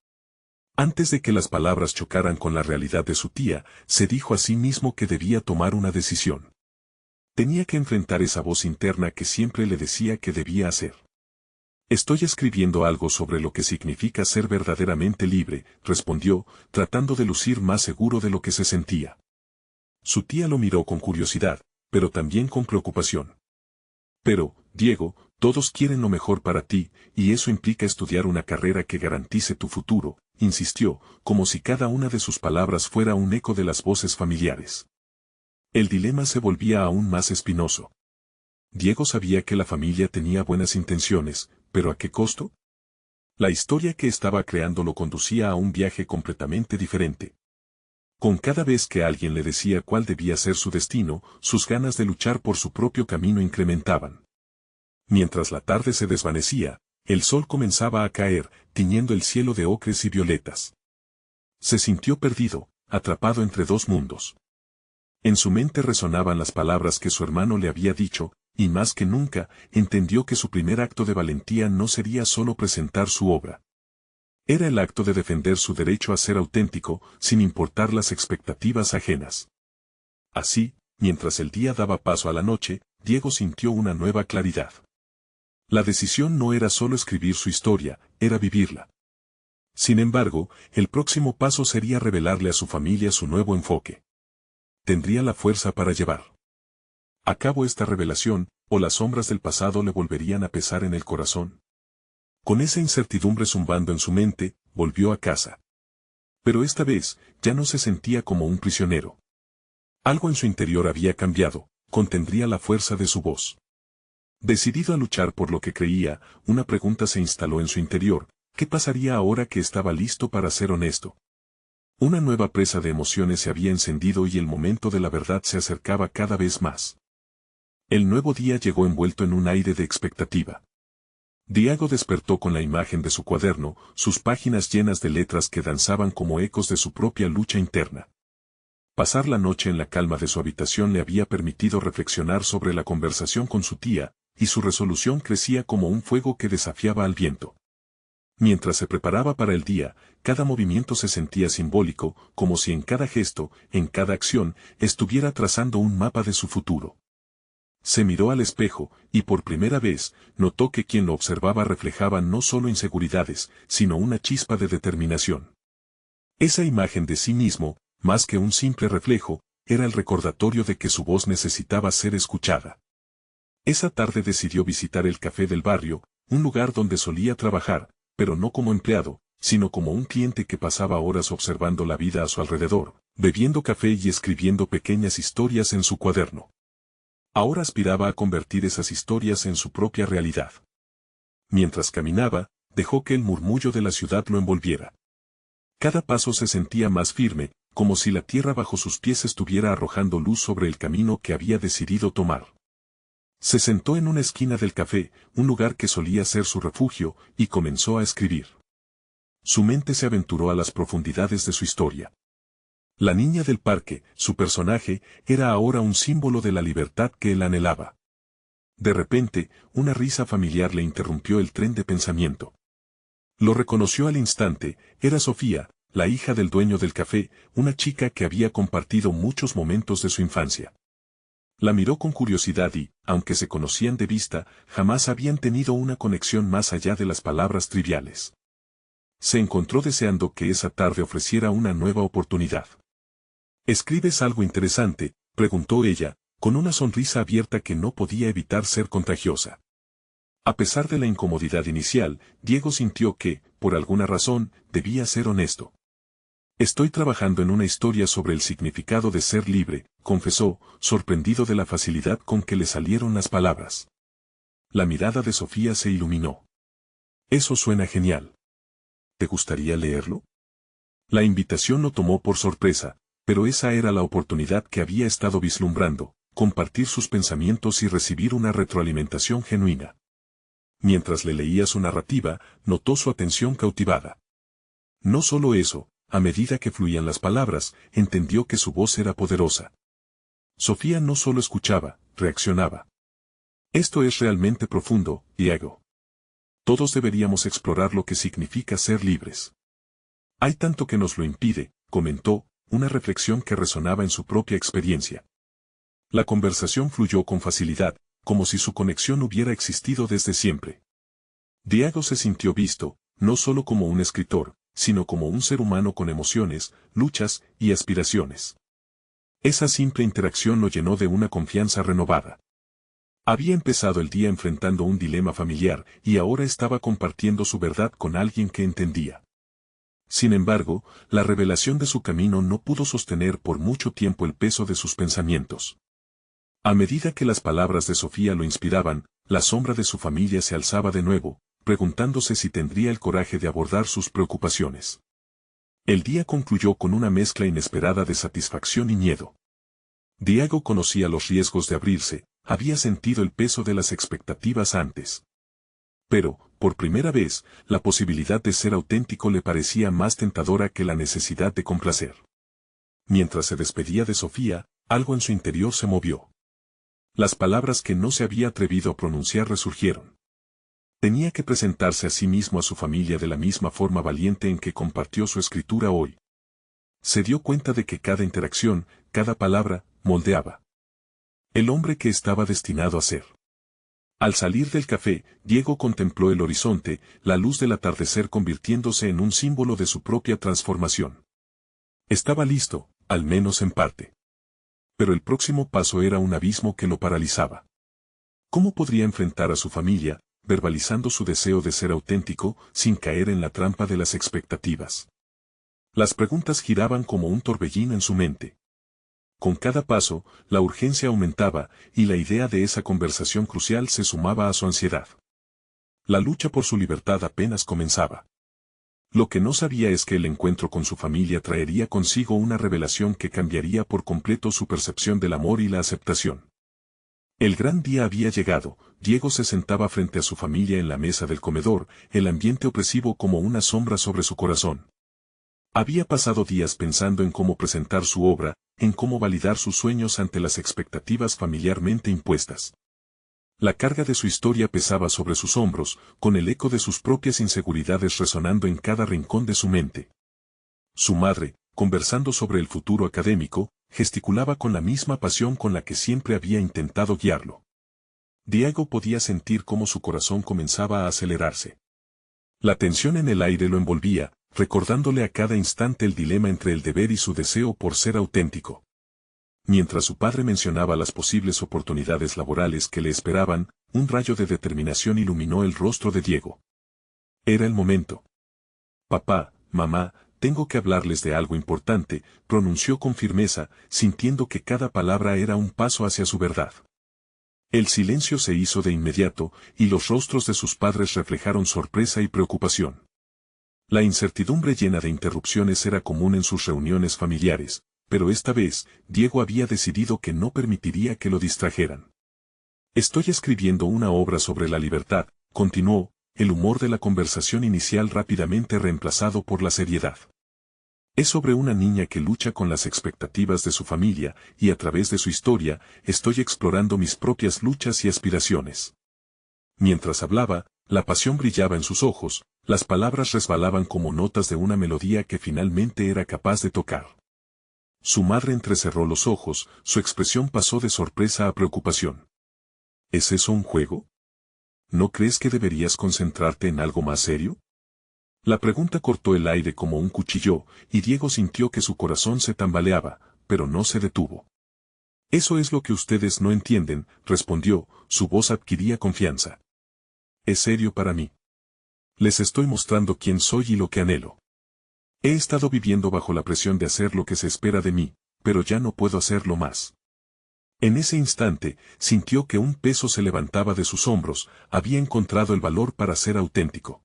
Antes de que las palabras chocaran con la realidad de su tía, se dijo a sí mismo que debía tomar una decisión. Tenía que enfrentar esa voz interna que siempre le decía que debía hacer. Estoy escribiendo algo sobre lo que significa ser verdaderamente libre, respondió, tratando de lucir más seguro de lo que se sentía. Su tía lo miró con curiosidad, pero también con preocupación. Pero, Diego, todos quieren lo mejor para ti, y eso implica estudiar una carrera que garantice tu futuro, insistió, como si cada una de sus palabras fuera un eco de las voces familiares. El dilema se volvía aún más espinoso. Diego sabía que la familia tenía buenas intenciones, pero ¿a qué costo? La historia que estaba creando lo conducía a un viaje completamente diferente. Con cada vez que alguien le decía cuál debía ser su destino, sus ganas de luchar por su propio camino incrementaban. Mientras la tarde se desvanecía, el sol comenzaba a caer, tiñendo el cielo de ocres y violetas. Se sintió perdido, atrapado entre dos mundos. En su mente resonaban las palabras que su hermano le había dicho, y más que nunca, entendió que su primer acto de valentía no sería solo presentar su obra. Era el acto de defender su derecho a ser auténtico, sin importar las expectativas ajenas. Así, mientras el día daba paso a la noche, Diego sintió una nueva claridad. La decisión no era solo escribir su historia, era vivirla. Sin embargo, el próximo paso sería revelarle a su familia su nuevo enfoque. Tendría la fuerza para llevar a cabo esta revelación, o las sombras del pasado le volverían a pesar en el corazón. Con esa incertidumbre zumbando en su mente, volvió a casa. Pero esta vez, ya no se sentía como un prisionero. Algo en su interior había cambiado, contendría la fuerza de su voz. Decidido a luchar por lo que creía, una pregunta se instaló en su interior: ¿qué pasaría ahora que estaba listo para ser honesto? Una nueva presa de emociones se había encendido y el momento de la verdad se acercaba cada vez más. El nuevo día llegó envuelto en un aire de expectativa. Diego despertó con la imagen de su cuaderno, sus páginas llenas de letras que danzaban como ecos de su propia lucha interna. Pasar la noche en la calma de su habitación le había permitido reflexionar sobre la conversación con su tía, y su resolución crecía como un fuego que desafiaba al viento. Mientras se preparaba para el día, cada movimiento se sentía simbólico, como si en cada gesto, en cada acción, estuviera trazando un mapa de su futuro. Se miró al espejo, y por primera vez, notó que quien lo observaba reflejaba no solo inseguridades, sino una chispa de determinación. Esa imagen de sí mismo, más que un simple reflejo, era el recordatorio de que su voz necesitaba ser escuchada. Esa tarde decidió visitar el café del barrio, un lugar donde solía trabajar, pero no como empleado, sino como un cliente que pasaba horas observando la vida a su alrededor, bebiendo café y escribiendo pequeñas historias en su cuaderno. Ahora aspiraba a convertir esas historias en su propia realidad. Mientras caminaba, dejó que el murmullo de la ciudad lo envolviera. Cada paso se sentía más firme, como si la tierra bajo sus pies estuviera arrojando luz sobre el camino que había decidido tomar. Se sentó en una esquina del café, un lugar que solía ser su refugio, y comenzó a escribir. Su mente se aventuró a las profundidades de su historia. La niña del parque, su personaje, era ahora un símbolo de la libertad que él anhelaba. De repente, una risa familiar le interrumpió el tren de pensamiento. Lo reconoció al instante, era Sofía, la hija del dueño del café, una chica que había compartido muchos momentos de su infancia. La miró con curiosidad y, aunque se conocían de vista, jamás habían tenido una conexión más allá de las palabras triviales. Se encontró deseando que esa tarde ofreciera una nueva oportunidad. ¿Escribes algo interesante?, preguntó ella, con una sonrisa abierta que no podía evitar ser contagiosa. A pesar de la incomodidad inicial, Diego sintió que, por alguna razón, debía ser honesto. Estoy trabajando en una historia sobre el significado de ser libre, confesó, sorprendido de la facilidad con que le salieron las palabras. La mirada de Sofía se iluminó. Eso suena genial. ¿Te gustaría leerlo? La invitación lo tomó por sorpresa, pero esa era la oportunidad que había estado vislumbrando, compartir sus pensamientos y recibir una retroalimentación genuina. Mientras le leía su narrativa, notó su atención cautivada. No solo eso, a medida que fluían las palabras, entendió que su voz era poderosa. Sofía no solo escuchaba, reaccionaba. Esto es realmente profundo, Diego. Todos deberíamos explorar lo que significa ser libres. Hay tanto que nos lo impide, comentó, una reflexión que resonaba en su propia experiencia. La conversación fluyó con facilidad, como si su conexión hubiera existido desde siempre. Diego se sintió visto, no solo como un escritor, sino como un ser humano con emociones, luchas y aspiraciones. Esa simple interacción lo llenó de una confianza renovada. Había empezado el día enfrentando un dilema familiar y ahora estaba compartiendo su verdad con alguien que entendía. Sin embargo, la revelación de su camino no pudo sostener por mucho tiempo el peso de sus pensamientos. A medida que las palabras de Sofía lo inspiraban, la sombra de su familia se alzaba de nuevo, preguntándose si tendría el coraje de abordar sus preocupaciones. El día concluyó con una mezcla inesperada de satisfacción y miedo. Diego conocía los riesgos de abrirse, había sentido el peso de las expectativas antes. Pero, por primera vez, la posibilidad de ser auténtico le parecía más tentadora que la necesidad de complacer. Mientras se despedía de Sofía, algo en su interior se movió. Las palabras que no se había atrevido a pronunciar resurgieron. Tenía que presentarse a sí mismo a su familia de la misma forma valiente en que compartió su escritura hoy. Se dio cuenta de que cada interacción, cada palabra, moldeaba el hombre que estaba destinado a ser. Al salir del café, Diego contempló el horizonte, la luz del atardecer convirtiéndose en un símbolo de su propia transformación. Estaba listo, al menos en parte. Pero el próximo paso era un abismo que lo paralizaba. ¿Cómo podría enfrentar a su familia, verbalizando su deseo de ser auténtico, sin caer en la trampa de las expectativas? Las preguntas giraban como un torbellino en su mente. Con cada paso, la urgencia aumentaba, y la idea de esa conversación crucial se sumaba a su ansiedad. La lucha por su libertad apenas comenzaba. Lo que no sabía es que el encuentro con su familia traería consigo una revelación que cambiaría por completo su percepción del amor y la aceptación. El gran día había llegado, Diego se sentaba frente a su familia en la mesa del comedor, el ambiente opresivo como una sombra sobre su corazón. Había pasado días pensando en cómo presentar su obra, en cómo validar sus sueños ante las expectativas familiarmente impuestas. La carga de su historia pesaba sobre sus hombros, con el eco de sus propias inseguridades resonando en cada rincón de su mente. Su madre, conversando sobre el futuro académico, gesticulaba con la misma pasión con la que siempre había intentado guiarlo. Diego podía sentir cómo su corazón comenzaba a acelerarse. La tensión en el aire lo envolvía, recordándole a cada instante el dilema entre el deber y su deseo por ser auténtico. Mientras su padre mencionaba las posibles oportunidades laborales que le esperaban, un rayo de determinación iluminó el rostro de Diego. Era el momento. Papá, mamá, tengo que hablarles de algo importante, pronunció con firmeza, sintiendo que cada palabra era un paso hacia su verdad. El silencio se hizo de inmediato, y los rostros de sus padres reflejaron sorpresa y preocupación. La incertidumbre llena de interrupciones era común en sus reuniones familiares, pero esta vez, Diego había decidido que no permitiría que lo distrajeran. Estoy escribiendo una obra sobre la libertad, continuó, el humor de la conversación inicial rápidamente reemplazado por la seriedad. Es sobre una niña que lucha con las expectativas de su familia, y a través de su historia, estoy explorando mis propias luchas y aspiraciones. Mientras hablaba, la pasión brillaba en sus ojos, las palabras resbalaban como notas de una melodía que finalmente era capaz de tocar. Su madre entrecerró los ojos, su expresión pasó de sorpresa a preocupación. ¿Es eso un juego? ¿No crees que deberías concentrarte en algo más serio? La pregunta cortó el aire como un cuchillo, y Diego sintió que su corazón se tambaleaba, pero no se detuvo. Eso es lo que ustedes no entienden, respondió, su voz adquiría confianza. Es serio para mí. Les estoy mostrando quién soy y lo que anhelo. He estado viviendo bajo la presión de hacer lo que se espera de mí, pero ya no puedo hacerlo más. En ese instante, sintió que un peso se levantaba de sus hombros, había encontrado el valor para ser auténtico.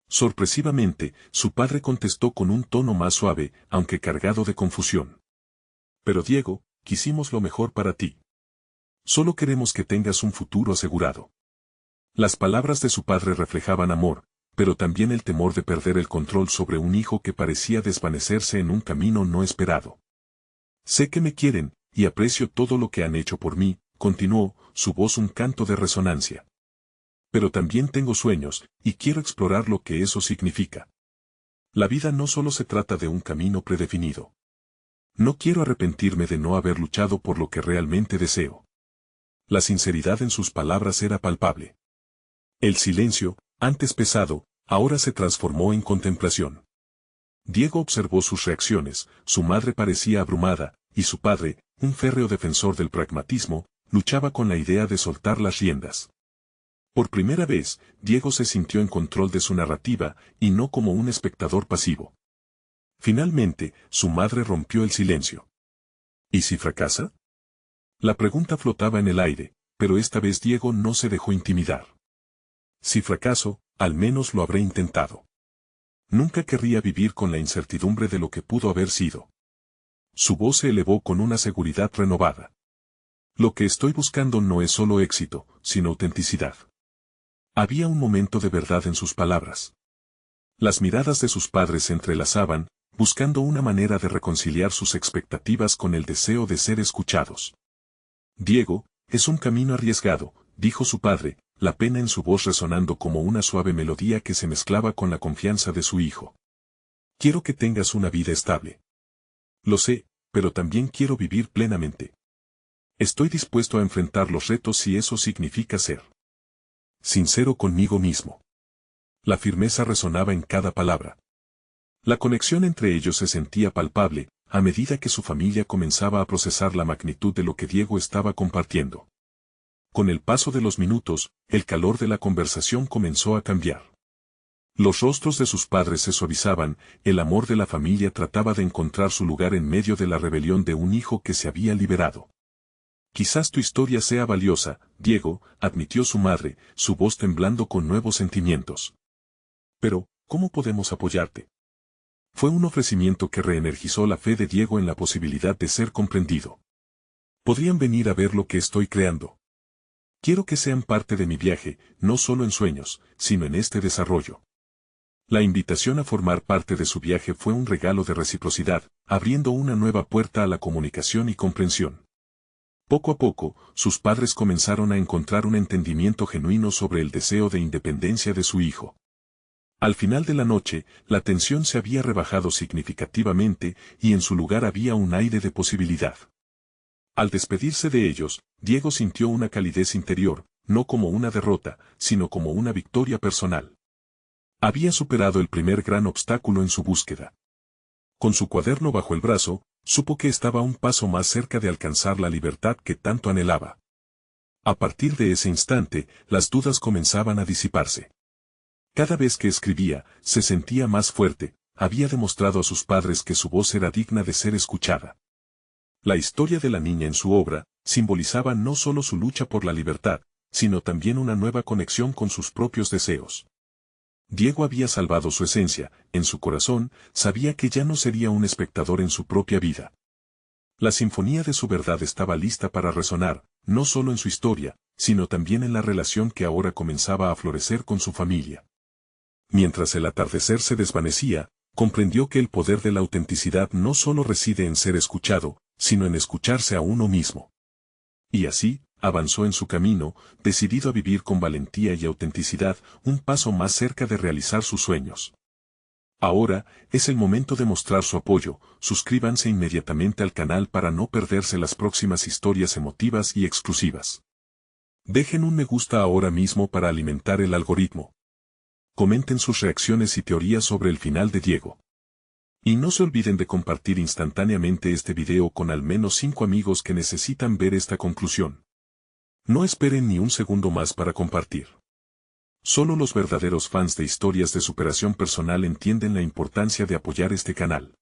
Sorpresivamente, su padre contestó con un tono más suave, aunque cargado de confusión. Pero Diego, quisimos lo mejor para ti. Solo queremos que tengas un futuro asegurado. Las palabras de su padre reflejaban amor, pero también el temor de perder el control sobre un hijo que parecía desvanecerse en un camino no esperado. Sé que me quieren, y aprecio todo lo que han hecho por mí, continuó, su voz un canto de resonancia. Pero también tengo sueños, y quiero explorar lo que eso significa. La vida no solo se trata de un camino predefinido. No quiero arrepentirme de no haber luchado por lo que realmente deseo. La sinceridad en sus palabras era palpable. El silencio, antes pesado, ahora se transformó en contemplación. Diego observó sus reacciones, su madre parecía abrumada, y su padre, un férreo defensor del pragmatismo, luchaba con la idea de soltar las riendas. Por primera vez, Diego se sintió en control de su narrativa, y no como un espectador pasivo. Finalmente, su madre rompió el silencio. ¿Y si fracasa? La pregunta flotaba en el aire, pero esta vez Diego no se dejó intimidar. Si fracaso, al menos lo habré intentado. Nunca querría vivir con la incertidumbre de lo que pudo haber sido. Su voz se elevó con una seguridad renovada. Lo que estoy buscando no es solo éxito, sino autenticidad. Había un momento de verdad en sus palabras. Las miradas de sus padres se entrelazaban, buscando una manera de reconciliar sus expectativas con el deseo de ser escuchados. Diego, es un camino arriesgado, dijo su padre, la pena en su voz resonando como una suave melodía que se mezclaba con la confianza de su hijo. Quiero que tengas una vida estable. Lo sé, pero también quiero vivir plenamente. Estoy dispuesto a enfrentar los retos si eso significa ser sincero conmigo mismo. La firmeza resonaba en cada palabra. La conexión entre ellos se sentía palpable, a medida que su familia comenzaba a procesar la magnitud de lo que Diego estaba compartiendo. Con el paso de los minutos, el calor de la conversación comenzó a cambiar. Los rostros de sus padres se suavizaban, el amor de la familia trataba de encontrar su lugar en medio de la rebelión de un hijo que se había liberado. Quizás tu historia sea valiosa, Diego, admitió su madre, su voz temblando con nuevos sentimientos. Pero, ¿cómo podemos apoyarte? Fue un ofrecimiento que reenergizó la fe de Diego en la posibilidad de ser comprendido. Podrían venir a ver lo que estoy creando. Quiero que sean parte de mi viaje, no solo en sueños, sino en este desarrollo. La invitación a formar parte de su viaje fue un regalo de reciprocidad, abriendo una nueva puerta a la comunicación y comprensión. Poco a poco, sus padres comenzaron a encontrar un entendimiento genuino sobre el deseo de independencia de su hijo. Al final de la noche, la tensión se había rebajado significativamente y en su lugar había un aire de posibilidad. Al despedirse de ellos, Diego sintió una calidez interior, no como una derrota, sino como una victoria personal. Había superado el primer gran obstáculo en su búsqueda. Con su cuaderno bajo el brazo, supo que estaba un paso más cerca de alcanzar la libertad que tanto anhelaba. A partir de ese instante, las dudas comenzaban a disiparse. Cada vez que escribía, se sentía más fuerte, había demostrado a sus padres que su voz era digna de ser escuchada. La historia de la niña en su obra, simbolizaba no solo su lucha por la libertad, sino también una nueva conexión con sus propios deseos. Diego había salvado su esencia, en su corazón, sabía que ya no sería un espectador en su propia vida. La sinfonía de su verdad estaba lista para resonar, no solo en su historia, sino también en la relación que ahora comenzaba a florecer con su familia. Mientras el atardecer se desvanecía, comprendió que el poder de la autenticidad no solo reside en ser escuchado, sino en escucharse a uno mismo. Y así, avanzó en su camino, decidido a vivir con valentía y autenticidad, un paso más cerca de realizar sus sueños. Ahora, es el momento de mostrar su apoyo, suscríbanse inmediatamente al canal para no perderse las próximas historias emotivas y exclusivas. Dejen un me gusta ahora mismo para alimentar el algoritmo. Comenten sus reacciones y teorías sobre el final de Diego. Y no se olviden de compartir instantáneamente este video con al menos 5 amigos que necesitan ver esta conclusión. No esperen ni un segundo más para compartir. Solo los verdaderos fans de historias de superación personal entienden la importancia de apoyar este canal.